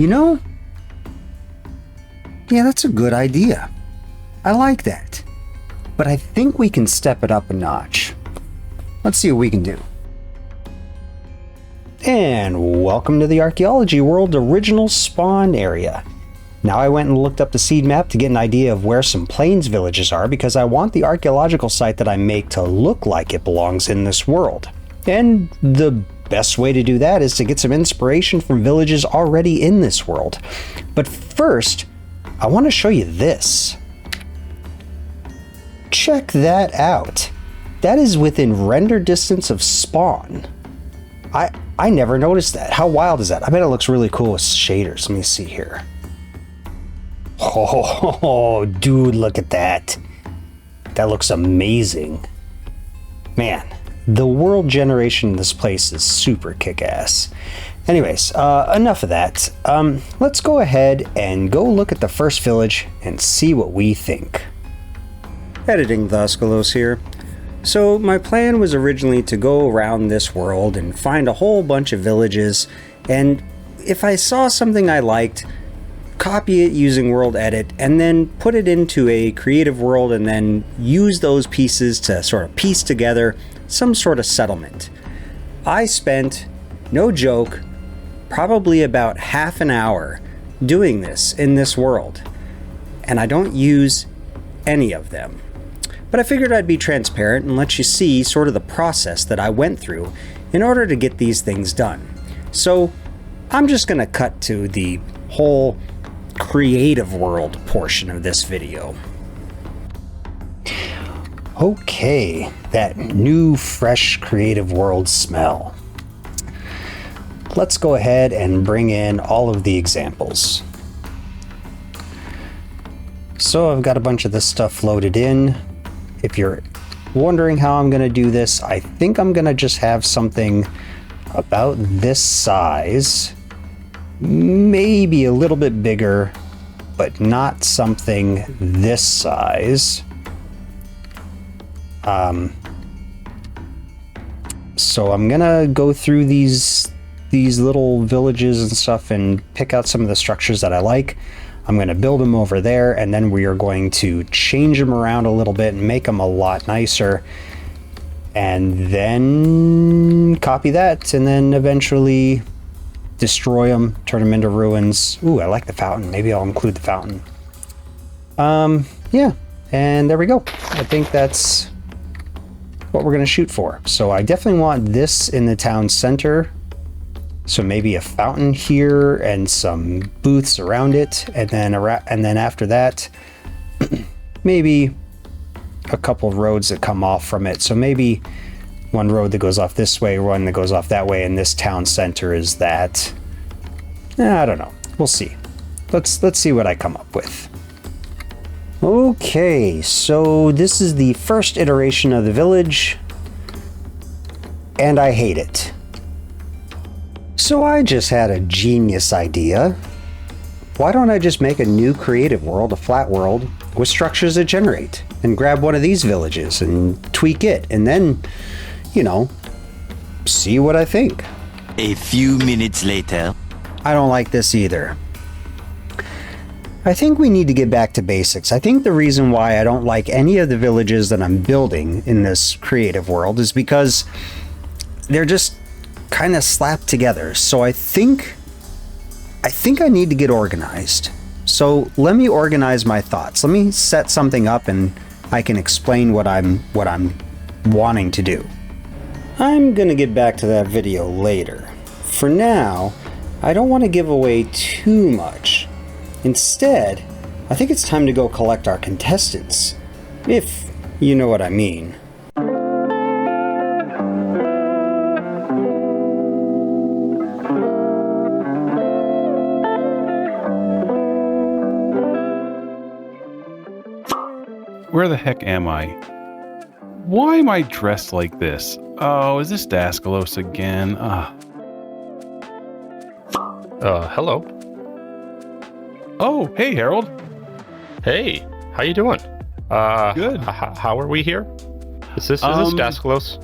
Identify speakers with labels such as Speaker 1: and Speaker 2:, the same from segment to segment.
Speaker 1: You know, yeah, that's a good idea. I like that. But I think we can step it up a notch. Let's see what we can do. And welcome to the Archaeology World original spawn area. Now I went and looked up the seed map to get an idea of where some plains villages are because I want the archaeological site that I make to look like it belongs in this world. And the best way to do that is to get some inspiration from villages already in this world. But first, I want to show you this. Check that out. That is within render distance of spawn. I never noticed that. How wild is that? I bet it looks really cool with shaders. Let me see here. Oh, dude, look at that. That looks amazing. Man, the world generation in this place is super kick-ass. Anyways, enough of that. Let's go ahead and go look at the first village and see what we think. Editing Thoscalos here. So my plan was originally to go around this world and find a whole bunch of villages, and if I saw something I liked, copy it using world edit, and then put it into a creative world and then use those pieces to sort of piece together some sort of settlement. I spent, no joke, probably about half an hour doing this in this world, and I don't use any of them. But I figured I'd be transparent and let you see sort of the process that I went through in order to get these things done. So I'm just going to cut to the whole creative world portion of this video. Okay, that new, fresh, creative world smell. Let's go ahead and bring in all of the examples. So I've got a bunch of this stuff loaded in. If you're wondering how I'm going to do this, I think I'm going to just have something about this size, maybe a little bit bigger, but not something this size. So I'm going to go through these little villages and stuff and pick out some of the structures that I like. I'm going to build them over there, and then we are going to change them around a little bit and make them a lot nicer, and then copy that, and then eventually destroy them, turn them into ruins. Ooh, I like the fountain. Maybe I'll include the fountain. Yeah, and there we go. I think that's what we're going to shoot for. So I definitely want this in the town center. So maybe a fountain here and some booths around it, and then after that, maybe a couple of roads that come off from it. So maybe one road that goes off this way, one that goes off that way, and this town center is that. I don't know. We'll see. Let's see what I come up with. Okay, so this is the first iteration of the village, and I hate it. So I just had a genius idea. Why don't I just make a new creative world, a flat world, with structures that generate, and grab one of these villages and tweak it, and then, you know, see what I think.
Speaker 2: A few minutes later.
Speaker 1: I don't like this either. I think we need to get back to basics. I think the reason why I don't like any of the villages that I'm building in this creative world is because they're just kind of slapped together. So I think I need to get organized. So let me organize my thoughts. Let me set something up and I can explain what I'm wanting to do. I'm gonna get back to that video later. For now, I don't want to give away too much. Instead, I think it's time to go collect our contestants, if you know what I mean.
Speaker 3: Where the heck am I? Why am I dressed like this? Oh, is this Daskalos again?
Speaker 4: Hello.
Speaker 3: Oh, hey, Harold.
Speaker 4: Hey, how you doing?
Speaker 3: Good.
Speaker 4: How are we here? Is this Daskalos?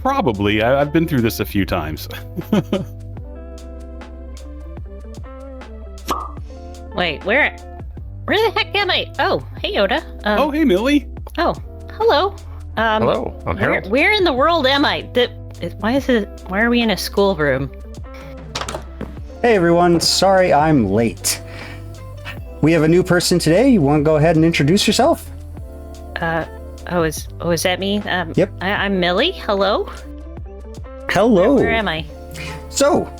Speaker 3: Probably. I've been through this a few times.
Speaker 5: Wait, where the heck am I? Oh, hey, Oda.
Speaker 3: Oh, hey, Millie.
Speaker 5: Oh, hello.
Speaker 4: Hello, I'm Harold.
Speaker 5: Where in the world am I? Why are we in a schoolroom?
Speaker 1: Hey everyone, sorry I'm late. We have a new person today. You want to go ahead and introduce yourself?
Speaker 5: Is that me?
Speaker 1: Yep.
Speaker 5: I'm Millie. Hello.
Speaker 1: Hello.
Speaker 5: Where am I?
Speaker 1: So,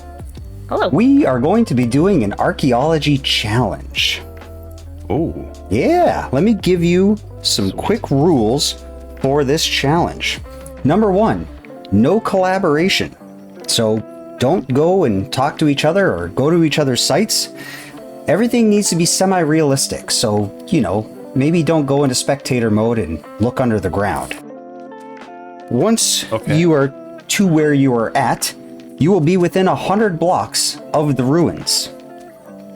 Speaker 5: Hello.
Speaker 1: we are going to be doing an archaeology challenge.
Speaker 3: Oh.
Speaker 1: Yeah, let me give you some quick rules for this challenge. Number 1, no collaboration. So don't go and talk to each other or go to each other's sites. Everything needs to be semi-realistic. So, maybe don't go into spectator mode and look under the ground. Once you are to where you are at, you will be within 100 blocks of the ruins.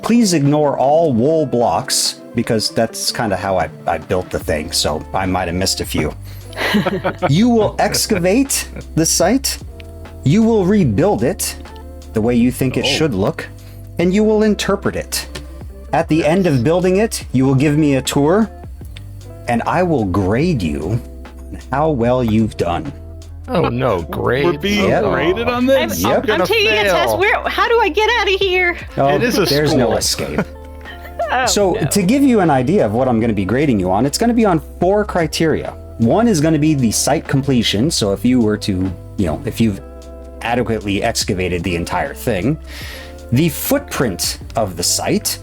Speaker 1: Please ignore all wool blocks because that's kind of how I built the thing, so I might have missed a few. You will excavate the site, you will rebuild it the way you think it should look, and you will interpret it. At the end of building it, you will give me a tour, and I will grade you on how well you've done.
Speaker 4: Oh no, great.
Speaker 3: We're being graded on this?
Speaker 1: Yep.
Speaker 5: I'm taking a test. How do I get out of here?
Speaker 1: Oh,
Speaker 4: It is a
Speaker 1: there's
Speaker 4: school.
Speaker 1: no escape.
Speaker 5: Oh,
Speaker 1: So
Speaker 5: no.
Speaker 1: to give you an idea of what I'm going to be grading you on, it's going to be on 4 criteria. One is going to be the site completion. So if you were to, if you've adequately excavated the entire thing, the footprint of the site,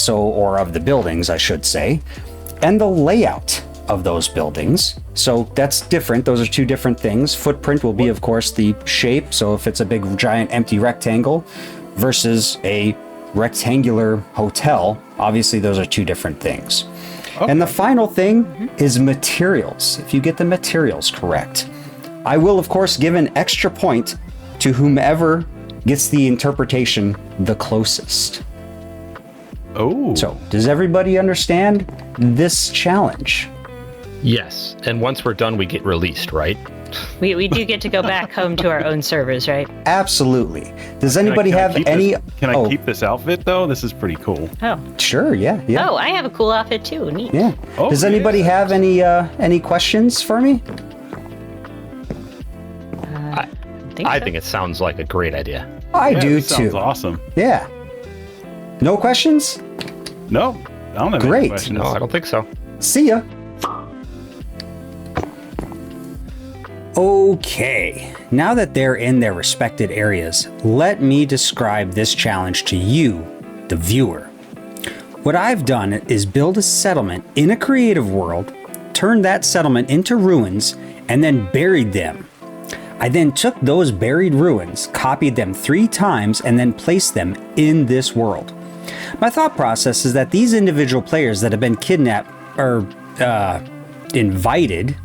Speaker 1: or of the buildings, I should say, and the layout of those buildings. So that's different. Those are 2 different things. Footprint will be, of course, the shape. So if it's a big, giant, empty rectangle versus a rectangular hotel, obviously those are 2 different things. And the final thing is materials. If you get the materials correct, I will, of course, give an extra point to whomever gets the interpretation the closest.
Speaker 3: Oh.
Speaker 1: So, does everybody understand this challenge?
Speaker 4: Yes, and once we're done, we get released, right?
Speaker 5: We do get to go back home to our own servers, right?
Speaker 1: Absolutely. Does anybody have any?
Speaker 3: Can I keep this outfit, though? This is pretty cool.
Speaker 5: Oh.
Speaker 1: Sure. Yeah.
Speaker 5: Oh, I have a cool outfit too. Neat.
Speaker 1: Yeah.
Speaker 3: Oh,
Speaker 1: Does anybody have any questions for me?
Speaker 4: I think it sounds like a great idea.
Speaker 1: I do
Speaker 3: this sounds
Speaker 1: too.
Speaker 3: awesome.
Speaker 1: Yeah. No questions?
Speaker 3: No, I don't have any
Speaker 1: Great.
Speaker 3: questions.
Speaker 4: No, I don't think so.
Speaker 1: See ya. Okay, now that they're in their respected areas, let me describe this challenge to you, the viewer. What I've done is build a settlement in a creative world, turned that settlement into ruins, and then buried them. I then took those buried ruins, copied them 3 times, and then placed them in this world. My thought process is that these individual players that have been kidnapped or invited,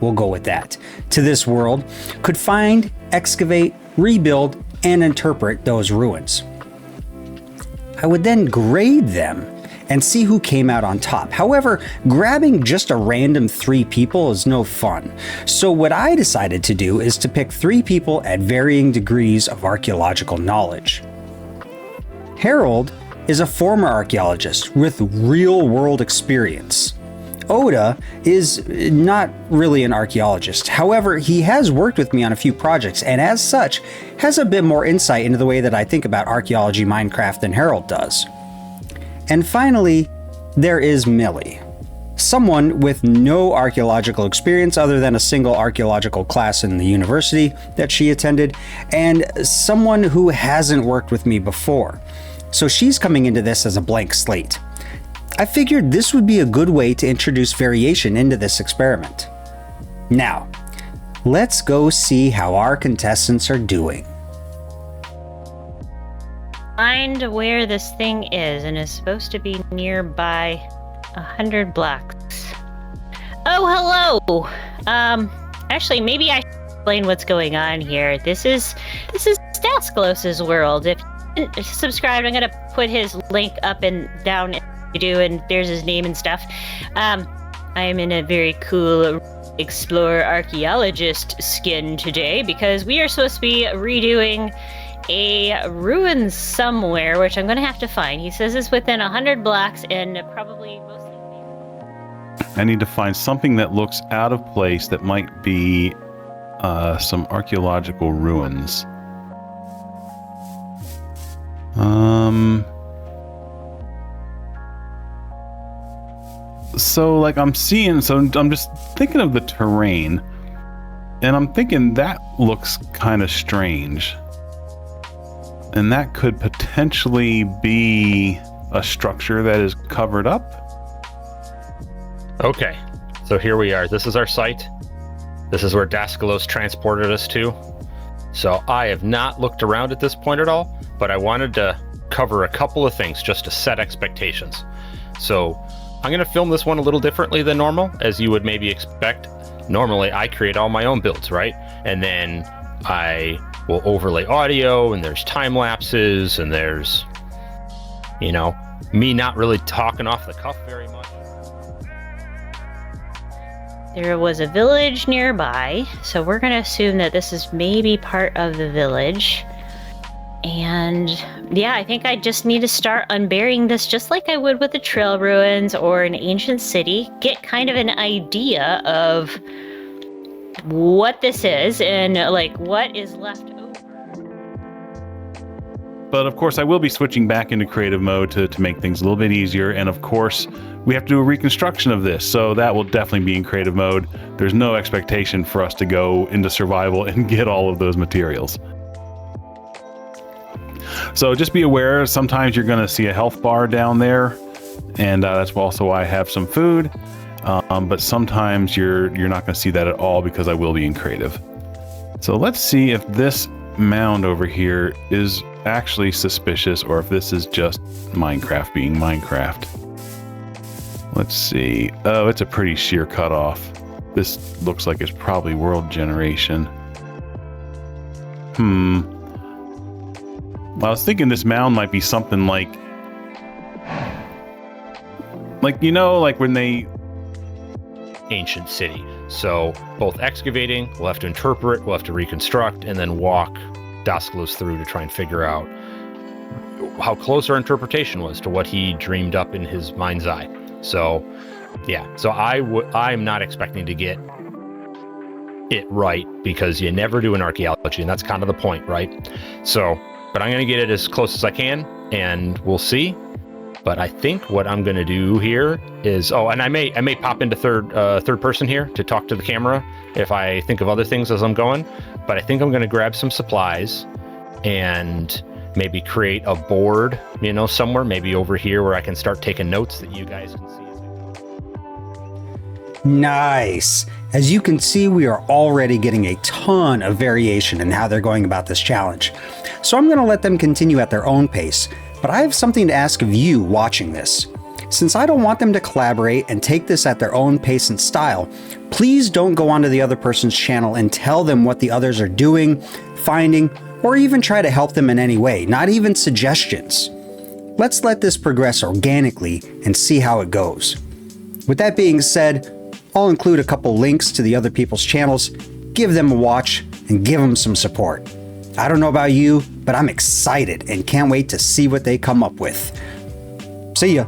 Speaker 1: we'll go with that, to this world, could find, excavate, rebuild, and interpret those ruins. I would then grade them and see who came out on top. However, grabbing just a random 3 people is no fun. So what I decided to do is to pick 3 people at varying degrees of archaeological knowledge. Harold is a former archaeologist with real-world experience. Oda is not really an archaeologist. However, he has worked with me on a few projects and as such has a bit more insight into the way that I think about archaeology Minecraft than Harold does. And finally, there is Millie, someone with no archaeological experience other than a single archaeological class in the university that she attended, and someone who hasn't worked with me before. So she's coming into this as a blank slate. I figured this would be a good way to introduce variation into this experiment. Now, let's go see how our contestants are doing.
Speaker 5: Find where this thing is, and is supposed to be nearby 100 blocks. Oh, hello! Actually, maybe I should explain what's going on here. This is Staskalos's world. If you're subscribed, I'm gonna put his link up and down and there's his name and stuff. I am in a very cool Explorer Archaeologist skin today because we are supposed to be redoing a ruin somewhere, which I'm going to have to find. He says it's within 100 blocks and probably mostly...
Speaker 3: I need to find something that looks out of place that might be some archaeological ruins. So like I'm just thinking of the terrain, and I'm thinking that looks kind of strange. And that could potentially be a structure that is covered up.
Speaker 4: Okay, so here we are. This is our site. This is where Daskalos transported us to. So I have not looked around at this point at all, but I wanted to cover a couple of things just to set expectations. So I'm going to film this one a little differently than normal, as you would maybe expect. Normally, I create all my own builds, right? And then I will overlay audio, and there's time lapses, and there's, you know, me not really talking off the cuff very much.
Speaker 5: There was a village nearby, so we're going to assume that this is maybe part of the village. And yeah, I think I just need to start unburying this just like I would with the trail ruins or an ancient city. Get kind of an idea of what this is and like what is left over.
Speaker 3: But of course, I will be switching back into creative mode to make things a little bit easier. And of course, we have to do a reconstruction of this, so that will definitely be in creative mode. There's no expectation for us to go into survival and get all of those materials. So just be aware, sometimes you're going to see a health bar down there, and that's also why I have some food. But sometimes you're not going to see that at all because I will be in creative. So let's see if this mound over here is actually suspicious or if this is just Minecraft being Minecraft. Let's see. Oh, it's a pretty sheer cutoff. This looks like it's probably world generation. Well, I was thinking this mound might be something like, you know, like when they...
Speaker 4: Ancient city. So both excavating, we'll have to interpret, we'll have to reconstruct, and then walk Daskalos through to try and figure out how close our interpretation was to what he dreamed up in his mind's eye. So, yeah. So I'm not expecting to get it right because you never do in archaeology, and that's kind of the point, right? So, but I'm going to get it as close as I can, and we'll see. But I think what I'm going to do here is, and I may pop into third person here to talk to the camera if I think of other things as I'm going. But I think I'm going to grab some supplies and maybe create a board, you know, somewhere, maybe over here where I can start taking notes that you guys can see.
Speaker 1: Nice. As you can see, we are already getting a ton of variation in how they're going about this challenge. So I'm going to let them continue at their own pace, but I have something to ask of you watching this. Since I don't want them to collaborate and take this at their own pace and style, please don't go onto the other person's channel and tell them what the others are doing, finding, or even try to help them in any way, not even suggestions. Let's let this progress organically and see how it goes. With that being said, I'll include a couple links to the other people's channels, give them a watch, and give them some support. I don't know about you, but I'm excited and can't wait to see what they come up with. See ya.